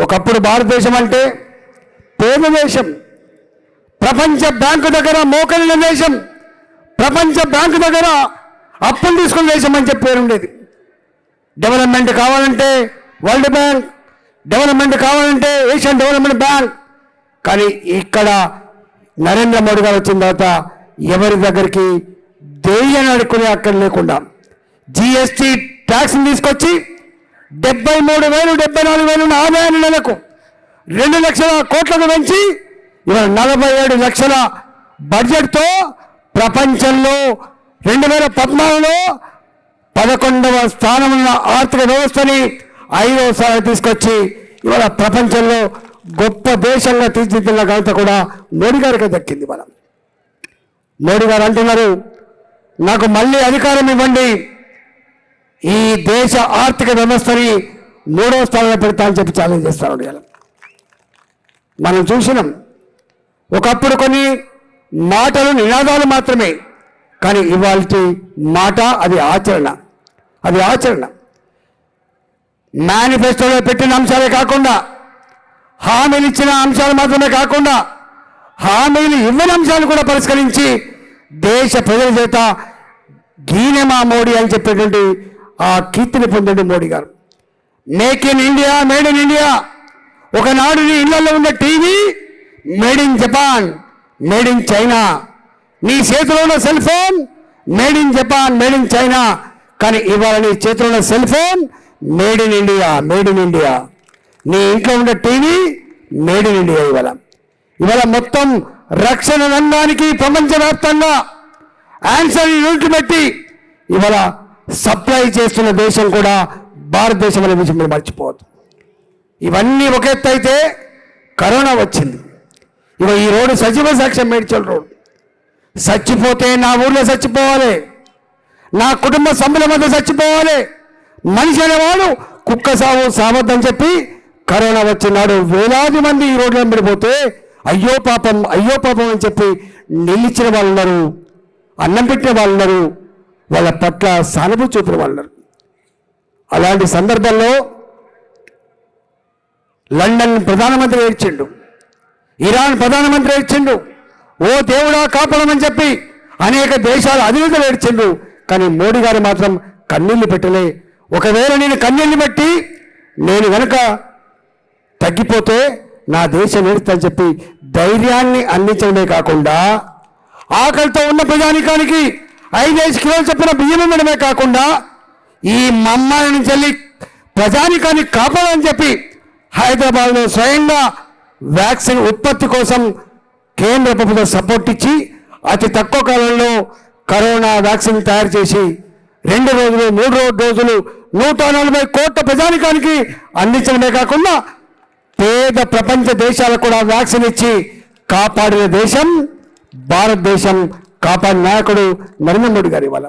ఒకప్పుడు భారతదేశం అంటే పేద దేశం, ప్రపంచ బ్యాంకు దగ్గర మోకరిన దేశం, ప్రపంచ బ్యాంకు దగ్గర అప్పులు తీసుకున్న దేశం అని చెప్పి పేరు ఉండేది. డెవలప్మెంట్ కావాలంటే వరల్డ్ బ్యాంక్, డెవలప్మెంట్ కావాలంటే ఏషియన్ డెవలప్మెంట్ బ్యాంక్. కానీ ఇక్కడ నరేంద్ర మోడీ గారు వచ్చిన తర్వాత ఎవరి దగ్గరికి దేయ్యని అడుక్కునే అక్కడ లేకుండా జిఎస్టీ ట్యాక్స్ని తీసుకొచ్చి 73,000 74,000 ఆదాయాన్ని నెలకు 2 లక్షల కోట్లకు పెంచి ఇవాళ 47 లక్షల బడ్జెట్తో ప్రపంచంలో 2014లో 11వ స్థానం ఉన్న ఆర్థిక వ్యవస్థని 5వ స్థానం తీసుకొచ్చి ఇవాళ ప్రపంచంలో గొప్ప దేశంగా తీర్చిదిద్దిన ఘనత కూడా మోడీ గారికి దక్కింది. మనం మోడీ గారు అంటున్నారు, నాకు మళ్ళీ అధికారం ఇవ్వండి, ఈ దేశ ఆర్థిక వ్యవస్థని 3వ స్థానంలో పెడతా అని చెప్పి ఛాలెంజ్ చేస్తాను. మనం చూసినాం, ఒకప్పుడు కొన్ని మాటలు నినాదాలు మాత్రమే, కానీ ఇవాళ మాట అది ఆచరణ. మేనిఫెస్టోలో పెట్టిన అంశాలే కాకుండా, హామీలు ఇచ్చిన అంశాలు మాత్రమే కాకుండా, హామీలు ఇవ్వని అంశాలు కూడా పరిష్కరించి దేశ ప్రజల చేత గీనెమా మోడీ అని చెప్పేటువంటి ఆ కీర్తిని పొందండి మోడీ గారు. Make in India, made in India. ఒకనాడు నీ ఇళ్లలో ఉన్న TV made in Japan, made in China. నీ చేతిలో ఉన్న cell phone made in Japan, made in China. కానీ ఇవాళ నీ చేతిలో ఉన్న cell phone made in India. నీ ఇంట్లో ఉన్న టీవీ మేడ్ ఇన్ ఇండియా. ఇవాళ మొత్తం రక్షణ రంగానికి ప్రపంచవ్యాప్తంగా ఆన్సర్ యూనిట్ పెట్టి ఇవాళ సప్లై చేస్తున్న దేశం కూడా భారతదేశం అనే విషయం మీరు మర్చిపోవద్దు. ఇవన్నీ ఒక ఎత్తు అయితే కరోనా వచ్చింది. ఈ రోడ్డు సజీవ సాక్ష్యం మేడ్చల్ రోడ్డు. చచ్చిపోతే నా ఊర్లో చచ్చిపోవాలి, నా కుటుంబ సభ్యుల మధ్య చచ్చిపోవాలి. మనిషి అనేవాడు కుక్క సావు సావద్దని చెప్పి కరోనా వచ్చినాడు వేలాది మంది ఈ రోడ్లో పడిపోతే అయ్యో పాపం అని చెప్పి నిలిచిన వాళ్ళు ఉన్నారు, అన్నం పెట్టిన వాళ్ళు ఉన్నారు, వాళ్ళ పట్ల సానుభూతి చూపిన వాళ్ళు ఉన్నారు. అలాంటి సందర్భంలో లండన్ ప్రధానమంత్రి ఏడ్చిండు, ఇరాన్ ప్రధానమంత్రి ఏడ్చిండు, ఓ దేవుడా కాపాడమని చెప్పి అనేక దేశాల అధినేతలు ఏడ్చిండు. కానీ మోడీ గారు మాత్రం కన్నీళ్లు పెట్టలే. ఒకవేళ నేను కన్నీళ్లు పెట్టి నేను కనుక తగ్గిపోతే నా దేశం ఏడుతుందని చెప్పి ధైర్యాన్ని అందించడమే కాకుండా, ఆకలితో ఉన్న ప్రజానికానికి 5 కిలోలు చెప్పిన బియ్యం ఇవ్వడమే కాకుండా, ఈ మమ్మాయి నుంచి వెళ్ళి ప్రజానికాన్ని కాపాడాలని చెప్పి హైదరాబాద్లో స్వయంగా వ్యాక్సిన్ ఉత్పత్తి కోసం కేంద్ర ప్రభుత్వం సపోర్ట్ ఇచ్చి అతి తక్కువ కాలంలో కరోనా వ్యాక్సిన్ తయారు చేసి 2 రోజులు 3 రోజులు 140 కోట్ల ప్రజానికానికి అందించడమే కాకుండా పేద ప్రపంచ దేశాలకు కూడా వ్యాక్సిన్ ఇచ్చి కాపాడిన దేశం భారతదేశం. కాపాడిన నాయకుడు నరేంద్ర మోడీ గారు ఇవాళ.